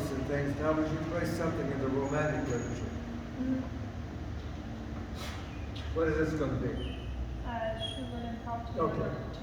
harmonies and things. Now would you play something in the romantic literature? What is this going to be? Schubert Impromptu Okay. Number 2.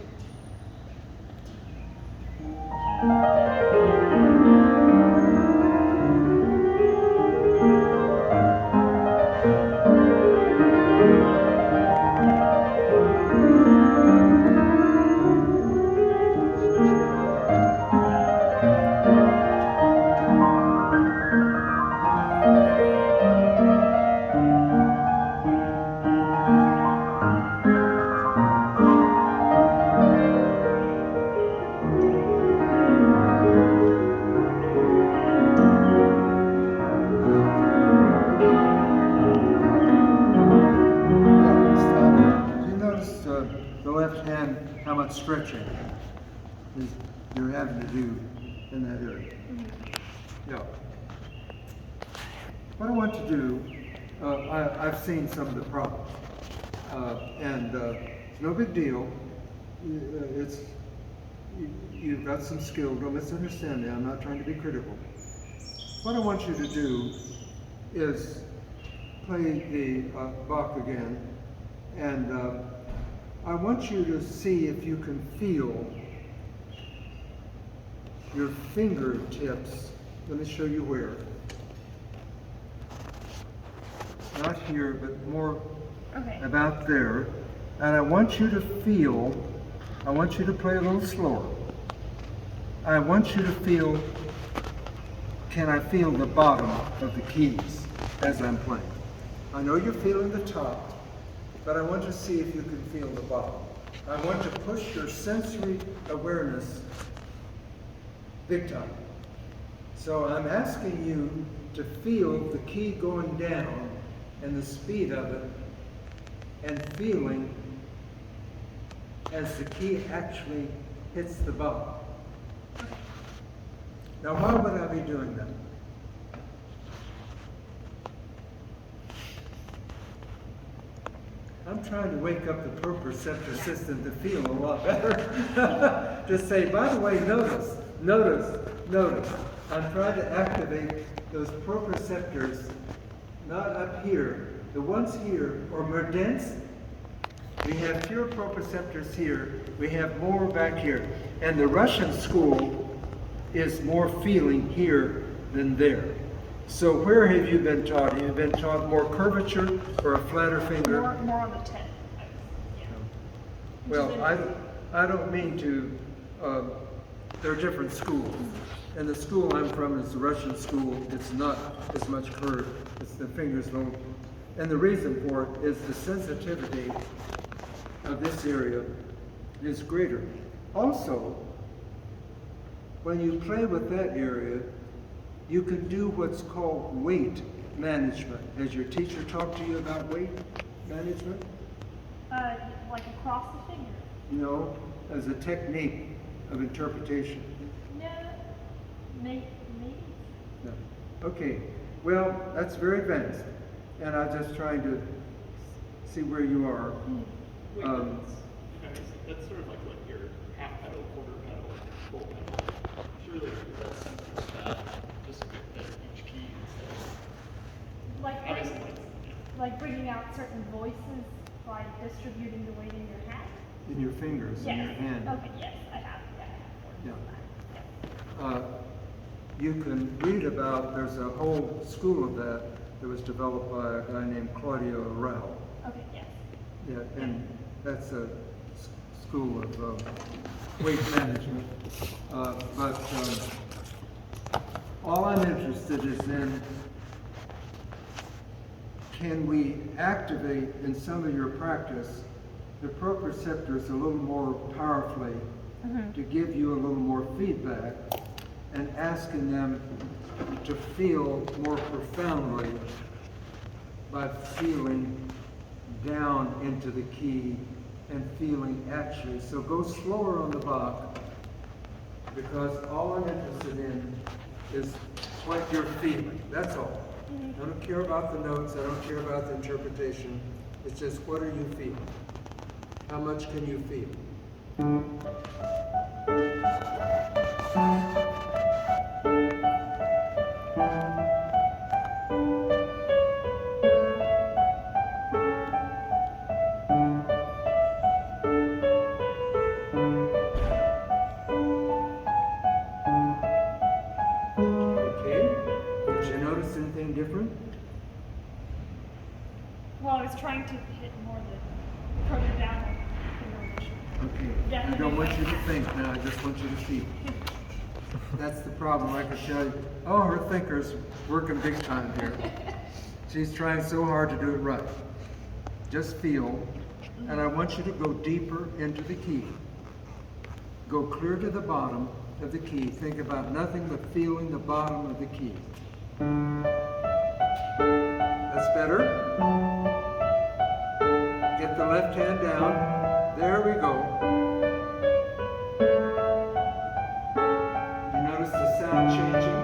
Do you notice the left hand, how much stretching you're having to do in that area? Yeah. What I want to do, I've seen some of the problems, and it's no big deal. You've got some skill. Don't misunderstand me. I'm not trying to be critical. What I want you to do is play the Bach again, and I want you to see if you can feel your fingertips. Let me show you where. Not here, but more about there. And I want you to feel, I want you to play a little slower. I want you to feel, can I feel the bottom of the keys as I'm playing? I know you're feeling the top, but I want to see if you can feel the bottom. I want to push your sensory awareness big time. So I'm asking you to feel the key going down and the speed of it, and feeling as the key actually hits the bottom. Now, why would I be doing that? I'm trying to wake up the proprioceptor system to feel a lot better. Just say, by the way, notice. I'm trying to activate those proprioceptors, not up here. The ones here are more dense. We have fewer proprioceptors here. We have more back here. And the Russian school is more feeling here than there. So where have you been taught? Have you been taught more curvature or a flatter finger? More on the 10. Yeah. Well, I don't mean to, there are different schools. And the school I'm from is the Russian school. It's not as much curved. It's the fingers long. And the reason for it is the sensitivity of this area is greater. Also, when you play with that area, you can do what's called weight management. Has your teacher talked to you about weight management? Like across the finger. No, as a technique of interpretation. No, maybe. No. Okay, well, that's very advanced. And I'm just trying to see where you are. Wait, that's sort of like what your half pedal, quarter pedal, full pedal. Surely that's something that just at each key instead of obviously. Like bringing out certain voices by distributing the weight in your hand. In your fingers, in your hand. Okay, yes, I have. Yeah. You can read about, there's a whole school of that was developed by a guy named Claudio Rao. Okay, yes. Yeah, and that's a school of weight management. But all I'm interested is in, can we activate in some of your practice the proprioceptors a little more powerfully to give you a little more feedback, and asking them to feel more profoundly by feeling down into the key and feeling actually. So go slower on the Bach, because all I'm interested in is what you're feeling. That's all. I don't care about the notes. I don't care about the interpretation. It's just, what are you feeling? How much can you feel? different? Well, I was trying to hit more the further down the finger. Okay. I don't want you to think now, I just want you to feel. That's the problem, I can tell you. Oh, her thinker's working big time here. She's trying so hard to do it right. Just feel, and I want you to go deeper into the key. Go clear to the bottom of the key. Think about nothing but feeling the bottom of the key. That's better. Get the left hand down. There we go. You notice the sound changing?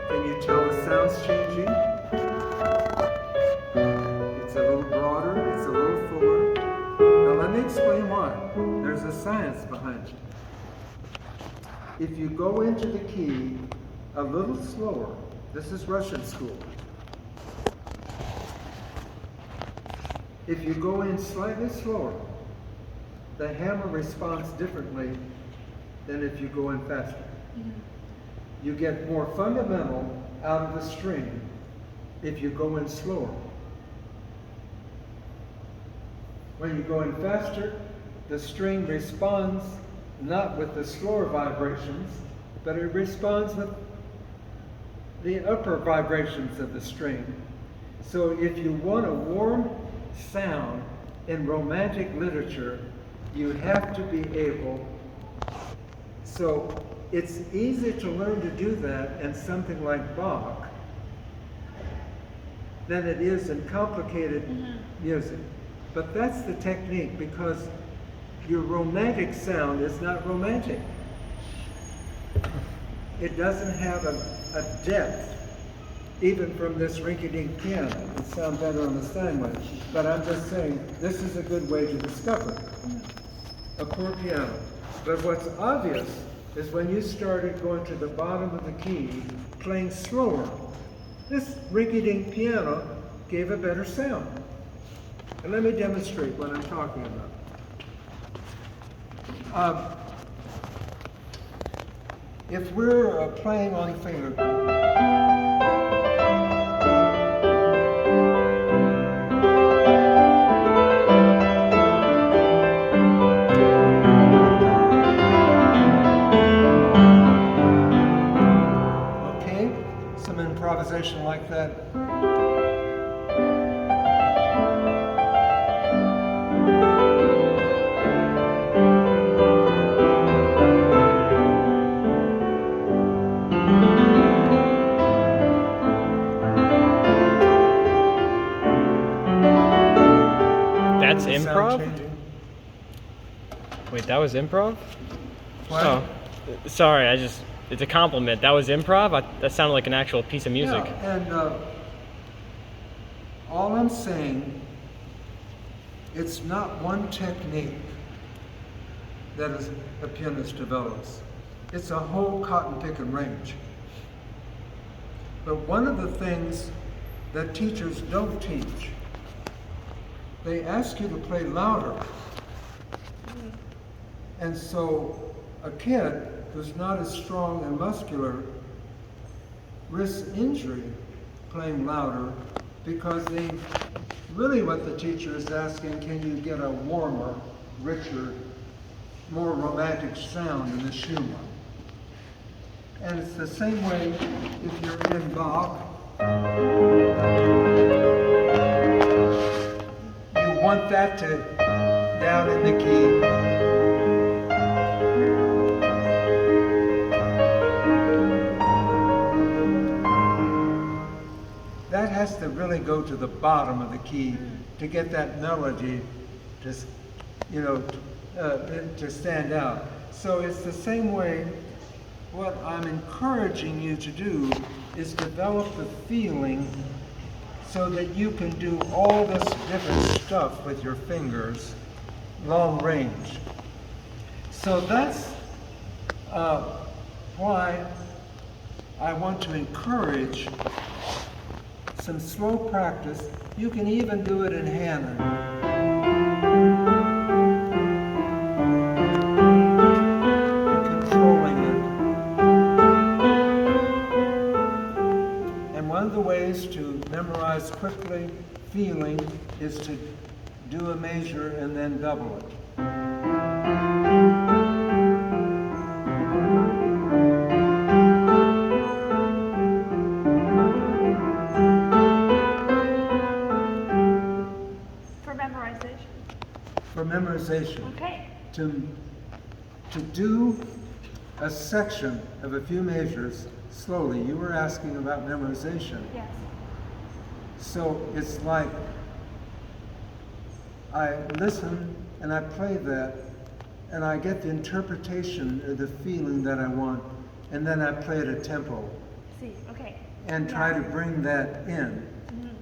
Can you tell the sound's changing? It's a little broader, it's a little fuller. Now let me explain why. There's a science behind it. If you go into the key a little slower, this is Russian school. If you go in slightly slower, the hammer responds differently than if you go in faster. Mm-hmm. You get more fundamental out of the string if you go in slower. When you go in faster, the string responds not with the slower vibrations, but it responds with the upper vibrations of the string. So if you want a warm sound in romantic literature, you have to be able. So it's easy to learn to do that in something like Bach than it is in complicated music. But that's the technique, because your romantic sound is not romantic. It doesn't have a depth, even from this rinky-dink piano. It sounds better on the Steinway. But I'm just saying, this is a good way to discover a poor piano. But what's obvious is when you started going to the bottom of the key, playing slower, this rinky-dink piano gave a better sound. And let me demonstrate what I'm talking about. If we're playing on the finger, okay, some improvisation like that. That's The sound improv? changing. Wait, that was improv? What? Oh, sorry, it's a compliment. That was improv? That sounded like an actual piece of music. Yeah, and all I'm saying, it's not one technique that a pianist develops. It's a whole cotton picking range. But one of the things that teachers don't teach, they ask you to play louder. And so a kid who's not as strong and muscular risks injury playing louder, because really what the teacher is asking, can you get a warmer, richer, more romantic sound in the Schumann? And it's the same way if you're in Bach. You want that to down in the key. That has to really go to the bottom of the key to get that melody to, to stand out. So it's the same way. What I'm encouraging you to do is develop the feeling so that you can do all this different stuff with your fingers, long range. So that's why I want to encourage some slow practice. You can even do it in hand. quickly feeling is to do a measure and then double it. For memorization. For memorization. Okay. To do a section of a few measures slowly. You were asking about memorization. Yes. So it's like I listen and I play that and I get the interpretation or the feeling that I want, and then I play at a tempo See, okay. and try to bring that in.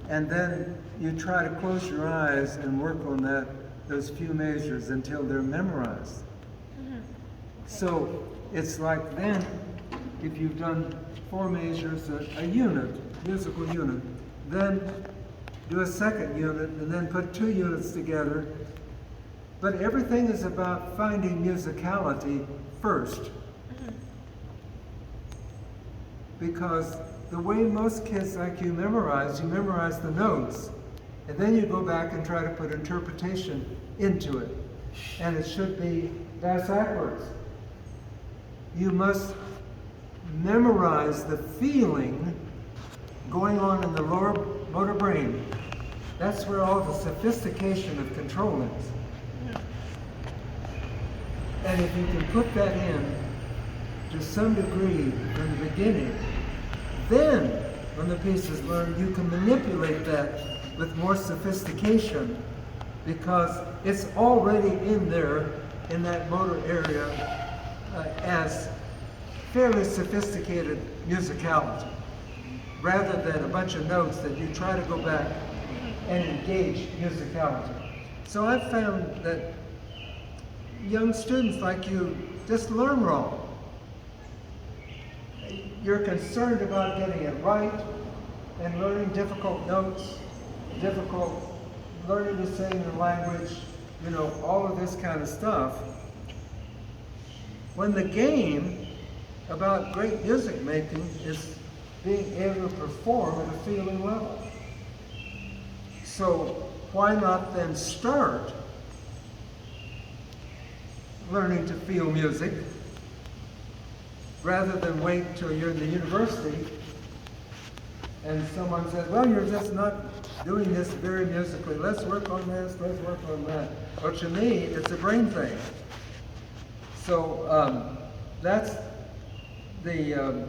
And then you try to close your eyes and work on those few measures until they're memorized. So it's like then, if you've done 4 measures, a unit, musical unit, then do a second unit and then put 2 units together. But everything is about finding musicality first. Because the way most kids like you memorize the notes, and then you go back and try to put interpretation into it. And it should be backwards. You must memorize the feeling going on in the lower motor brain. That's where all the sophistication of control is. And if you can put that in to some degree from the beginning, then when the piece is learned, you can manipulate that with more sophistication because it's already in there in that motor area as fairly sophisticated musicality, rather than a bunch of notes that you try to go back and engage musicality. So I've found that young students like you just learn wrong. You're concerned about getting it right and learning difficult notes, learning to sing the language, all of this kind of stuff. When the game about great music making is being able to perform at a feeling level. So why not then start learning to feel music rather than wait till you're in the university and someone says, well, you're just not doing this very musically. Let's work on this, let's work on that. But to me, it's a brain thing. So that's the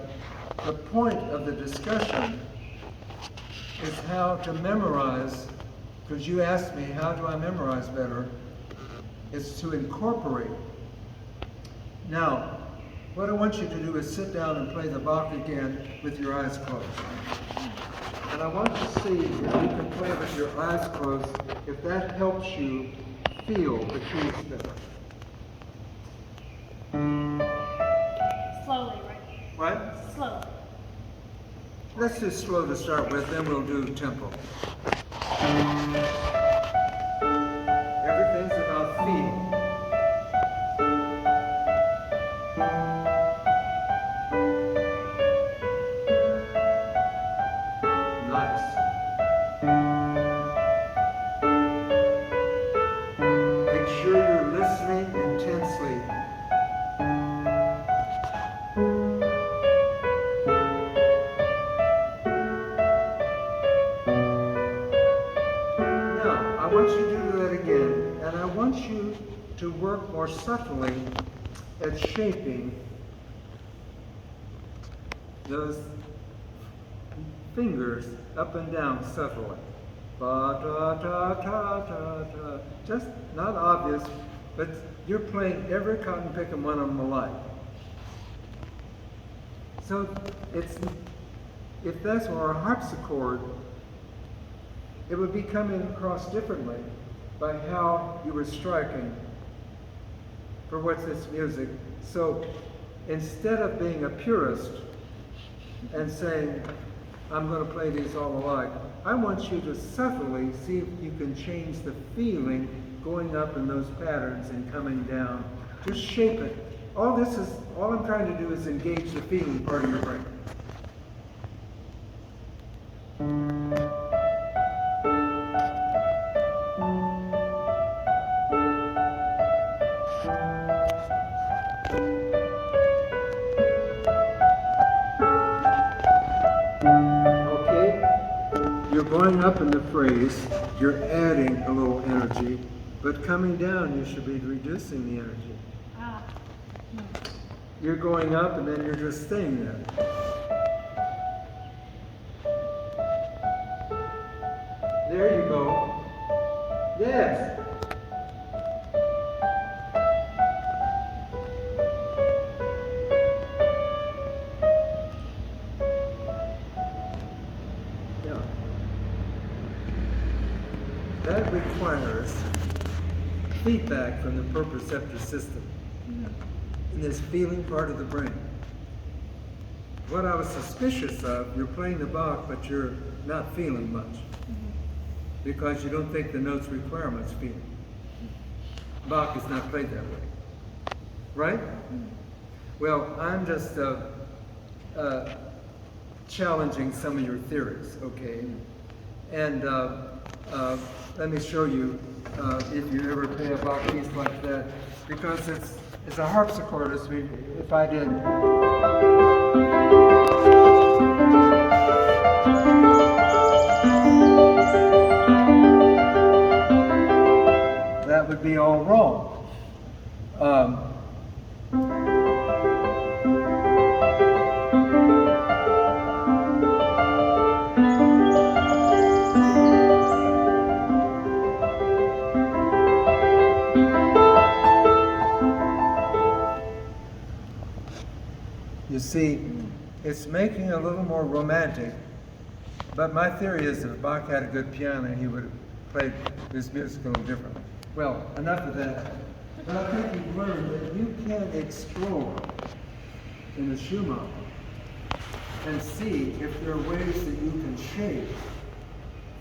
point of the discussion is how to memorize, because you asked me, how do I memorize better? Is to incorporate. Now, what I want you to do is sit down and play the Bach again with your eyes closed. And I want to see if you can play with your eyes closed, if that helps you feel the keys better. Slowly, right? What? Slowly. Let's do slow to start with, then we'll do tempo. Everything's about feeling. Nice. Make sure you're listening intensely. I want you to do that again, and I want you to work more subtly at shaping those fingers up and down subtly. Ba, da, da, da, da, da. Just not obvious, but you're playing every cotton pick and one of them alike. So if that's our harpsichord, it would be coming across differently by how you were striking for what's this music. So instead of being a purist and saying, I'm going to play these all alike, I want you to subtly see if you can change the feeling going up in those patterns and coming down. Just shape it. All I'm trying to do is engage the feeling part of your brain. going up in the phrase, you're adding a little energy, but coming down, you should be reducing the energy. Ah. No. You're going up and then you're just staying there. There you go. Yes. Yeah. That requires feedback from the proprioceptor system in this feeling part of the brain. What I was suspicious of, you're playing the Bach, but you're not feeling much because you don't think the notes require much feeling. Bach is not played that way, right? Well, I'm just challenging some of your theories, okay? And let me show you if you ever play a Bach piece like that, because it's a harpsichord. If I did. That would be all wrong. You see, it's making it a little more romantic, but my theory is if Bach had a good piano, he would have played this music a little differently. Well, enough of that. But I think you've learned that you can explore in the Schumann and see if there are ways that you can shape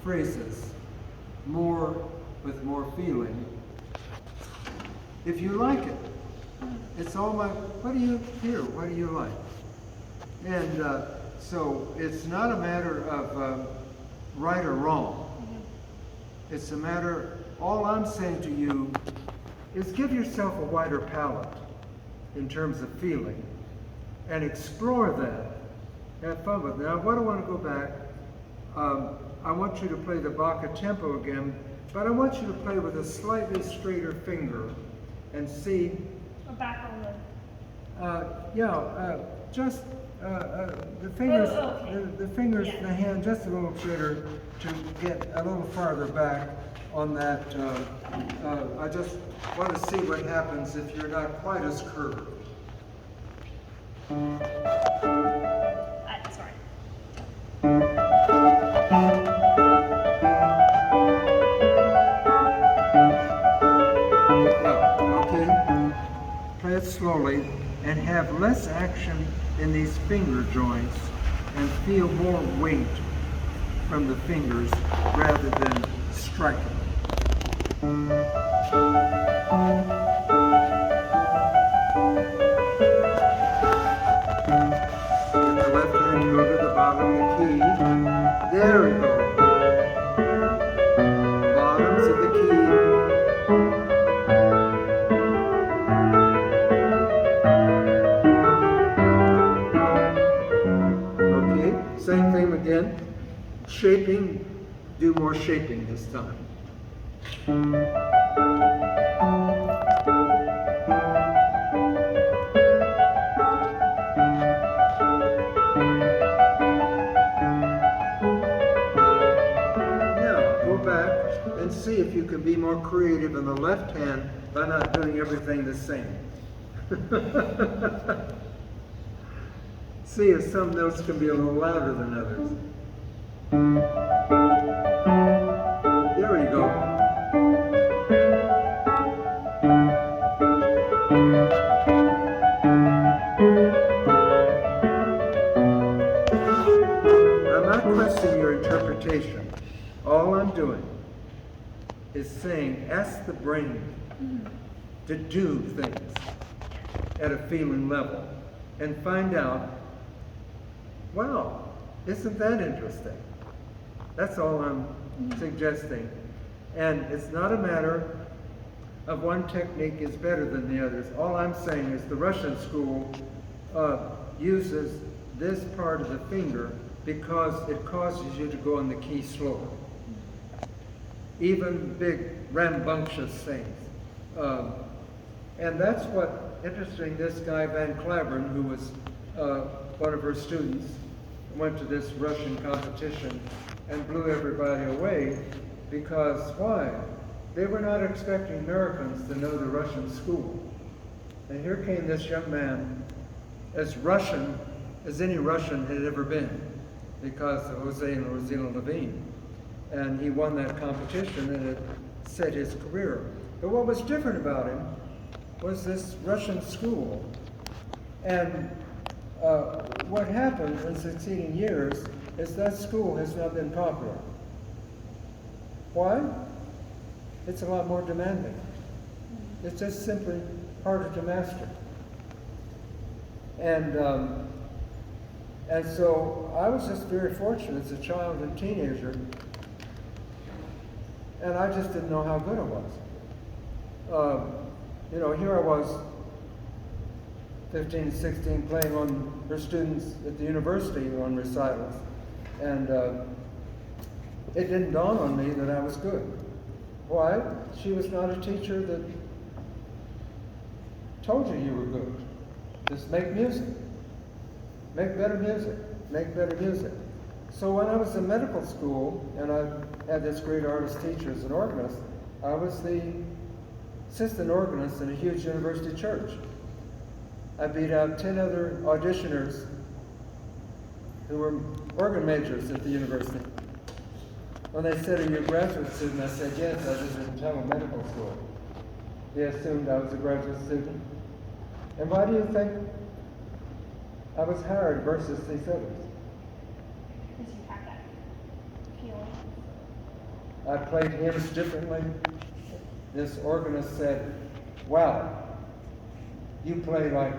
phrases with more feeling, if you like it. It's all about, what do you hear? What do you like? And so it's not a matter of right or wrong. It's a matter, all I'm saying to you is give yourself a wider palette in terms of feeling and explore that. Have fun with it. Now, what I want to go back, I want you to play the Bach a tempo again, but I want you to play with a slightly straighter finger and see. Back on the. Just the fingers, okay. the fingers, Yeah. the hand, just a little straighter to get a little farther back on that. I just want to see what happens if you're not quite as curved. Sorry. Okay. Play it slowly and have less action in these finger joints and feel more weight from the fingers rather than striking. With the left hand, go to the bottom of the key. There we go. Bottoms of the key. Same thing again. Shaping, do more shaping this time. Now, go back and see if you can be more creative in the left hand by not doing everything the same. See if some notes can be a little louder than others. There you go. I'm not questioning your interpretation. All I'm doing is saying, ask the brain to do things at a feeling level and find out, wow, isn't that interesting? That's all I'm suggesting. And it's not a matter of one technique is better than the others. All I'm saying is the Russian school uses this part of the finger because it causes you to go in the key slower. Even big rambunctious things. And that's what, interesting, this guy Van Claveren, who was one of her students, went to this Russian competition and blew everybody away because why? They were not expecting Americans to know the Russian school. And here came this young man, as Russian as any Russian had ever been, because of Jose and Rosina Levine. And he won that competition, and it set his career. But what was different about him was this Russian school. And what happened in succeeding years is that school has not been popular. Why? It's a lot more demanding. It's just simply harder to master. And so I was just very fortunate as a child and teenager, and I just didn't know how good I was. You know, here I was, 15, 16, playing on her students at the university on recitals, and it didn't dawn on me that I was good. Why? She was not a teacher that told you were good. Just make music. Make better music. Make better music. So when I was in medical school, and I had this great artist teacher as an organist, I was the assistant organist in a huge university church. I beat out 10 other auditioners who were organ majors at the university. When they said, "Are you a graduate student?" I said, "Yes, I just didn't tell them medical school." They assumed I was a graduate student. And why do you think I was hired versus these others? Because you have that feeling. I played hymns differently. This organist said, "Wow, you play like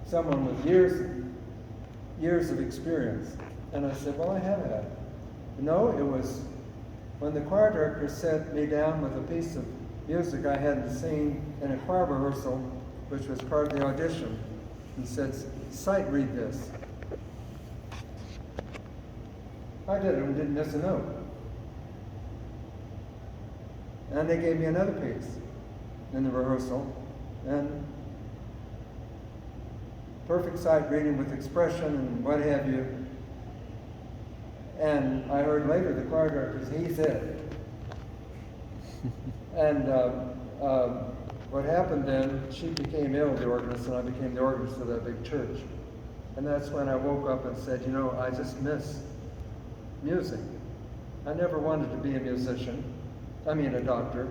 someone with years of experience." And I said, "Well, I have had." No, it was when the choir director sat me down with a piece of music I hadn't seen in a choir rehearsal, which was part of the audition, and said, "Sight read this." I did it and didn't miss a note. And they gave me another piece in the rehearsal, and perfect sight reading with expression and what have you. And I heard later the choir director said, "He's it." And what happened then, she became ill, the organist, and I became the organist of that big church. And that's when I woke up and said, you know, I just miss music. I never wanted to be a musician. I mean, a doctor.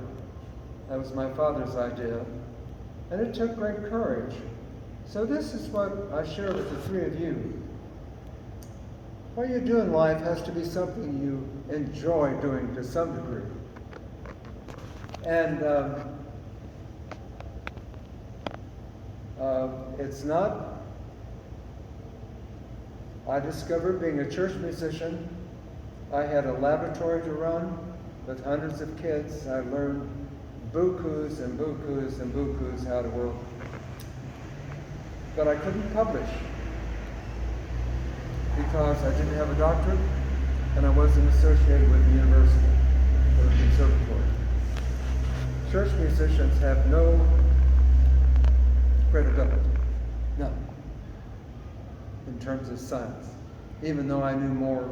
That was my father's idea. And it took great courage. So this is what I share with the three of you. What you do in life has to be something you enjoy doing to some degree. And it's not, I discovered being a church musician, I had a laboratory to run with hundreds of kids. I learned bukus and bukus and bukus how to work. But I couldn't publish because I didn't have a doctorate and I wasn't associated with the university or the conservatory. Church musicians have no credibility, none, in terms of science, even though I knew more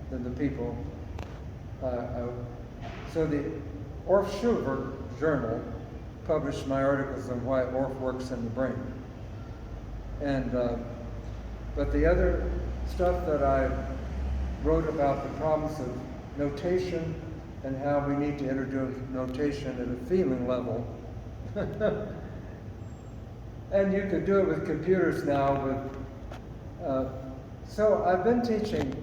than the people. So the Orff Schubert Journal published my articles on why Orff works in the brain. And but the other stuff that I wrote about the problems of notation and how we need to introduce notation at a feeling level. And you could do it with computers now. So I've been teaching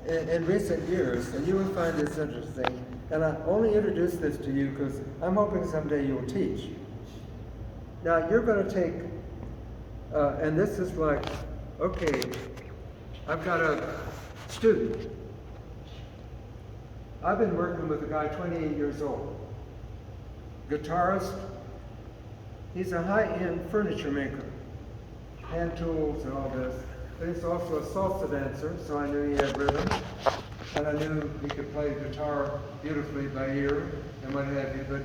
in recent years, and you will find this interesting. And I only introduce this to you because I'm hoping someday you'll teach. Now you're going to take, and this is like, okay, I've got a student. I've been working with a guy 28 years old, guitarist. He's a high-end furniture maker, hand tools and all this. but he's also a salsa dancer, so I knew he had rhythm. And I knew he could play guitar beautifully by ear and what have you. But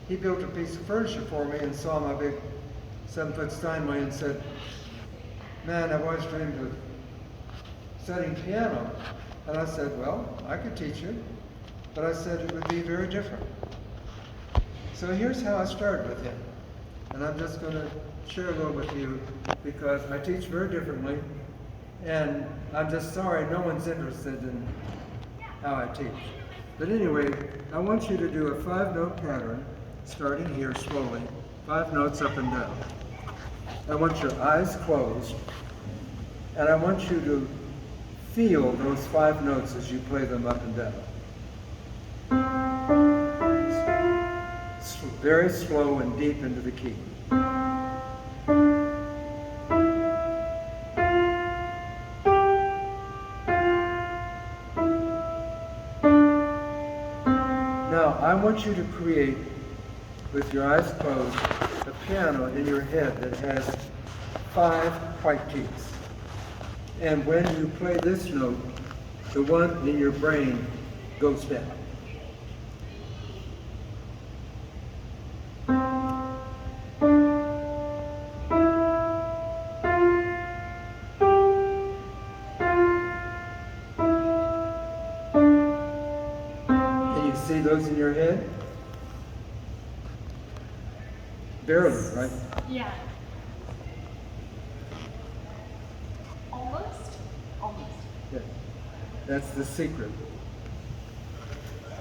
he built a piece of furniture for me and saw my big 7-foot Steinway and said, "Man, I've always dreamed of studying piano." And I said, "Well, I could teach you." But I said it would be very different. So here's how I started with him. And I'm just going to share a little with you because I teach very differently. And I'm just sorry no one's interested in how I teach. But anyway, I want you to do a 5-note pattern, starting here slowly, 5 notes up and down. I want your eyes closed, and I want you to feel those 5 notes as you play them up and down. Very slow and deep into the key. Now, I want you to create, with your eyes closed, a piano in your head that has 5 white keys. And when you play this note, the one in your brain goes down. See those in your head? Barely, right? Yeah. Almost? Almost. Yeah. That's the secret.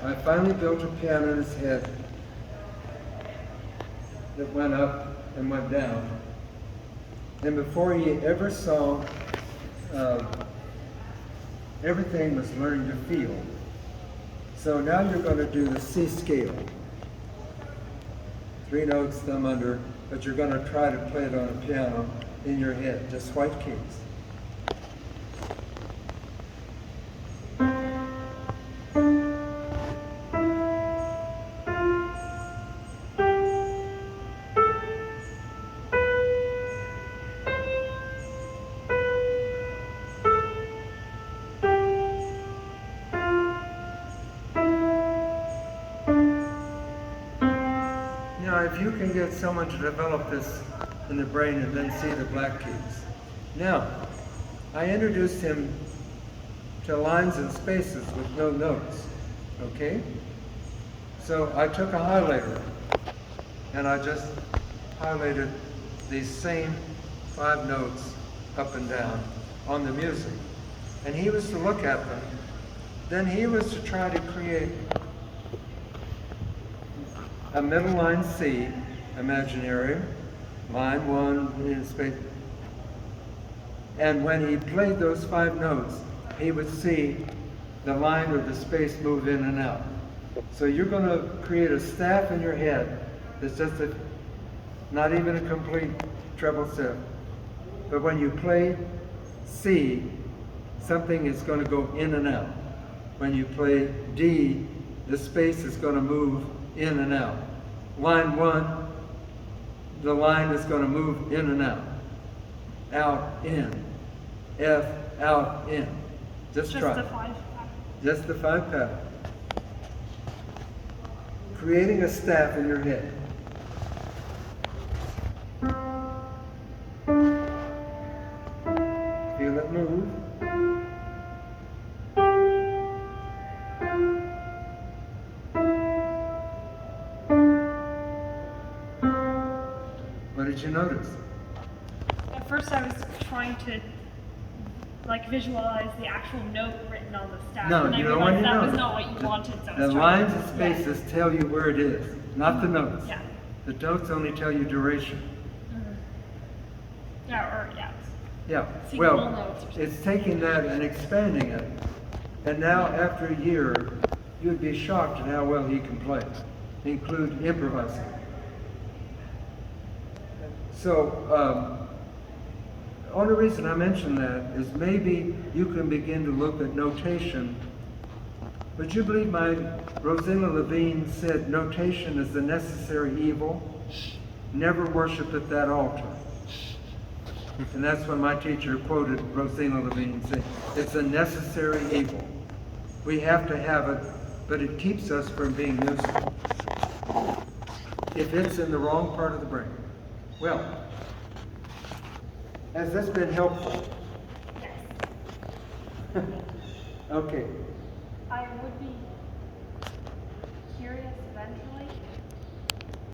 I finally built a piano in his head that went up and went down. And before he ever saw, everything was learning to feel. So now you're going to do the C scale. 3 notes, thumb under, but you're going to try to play it on a piano in your head, just white keys. Now, if you can get someone to develop this in the brain and then see the black keys. Now, I introduced him to lines and spaces with no notes, okay? So I took a highlighter and I just highlighted these same 5 notes up and down on the music. And he was to look at them. Then he was to try to create a middle line C, imaginary, line 1 in space. And when he played those 5 notes, he would see the line or the space move in and out. So you're going to create a staff in your head that's just not even a complete treble 7. But when you play C, something is going to go in and out. When you play D, the space is going to move in and out. Line 1, the line is going to move in and out. Out, in. F, out, in. Just try. The 5 pattern. Just the 5 pattern. Creating a staff in your head. Feel it move. What did you notice? At first I was trying to visualize the actual note written on the staff. No, and I you don't want realized your that was note. not what you wanted. So I The was trying lines to- and spaces tell you where it is, not the notes. Yeah. The notes only tell you duration. Yeah. Yeah, Single well, notes or something. it's taking that and expanding it. And now, after a year, you'd be shocked at how well he can play, include improvising. So, the only reason I mention that is maybe you can begin to look at notation. Would you believe Rosina Levine said notation is the necessary evil? Never worship at that altar. And that's when my teacher quoted Rosina Levine saying, it's a necessary evil. We have to have it, but it keeps us from being useful. If it's in the wrong part of the brain. Well, has this been helpful? Yes. Okay. I would be curious eventually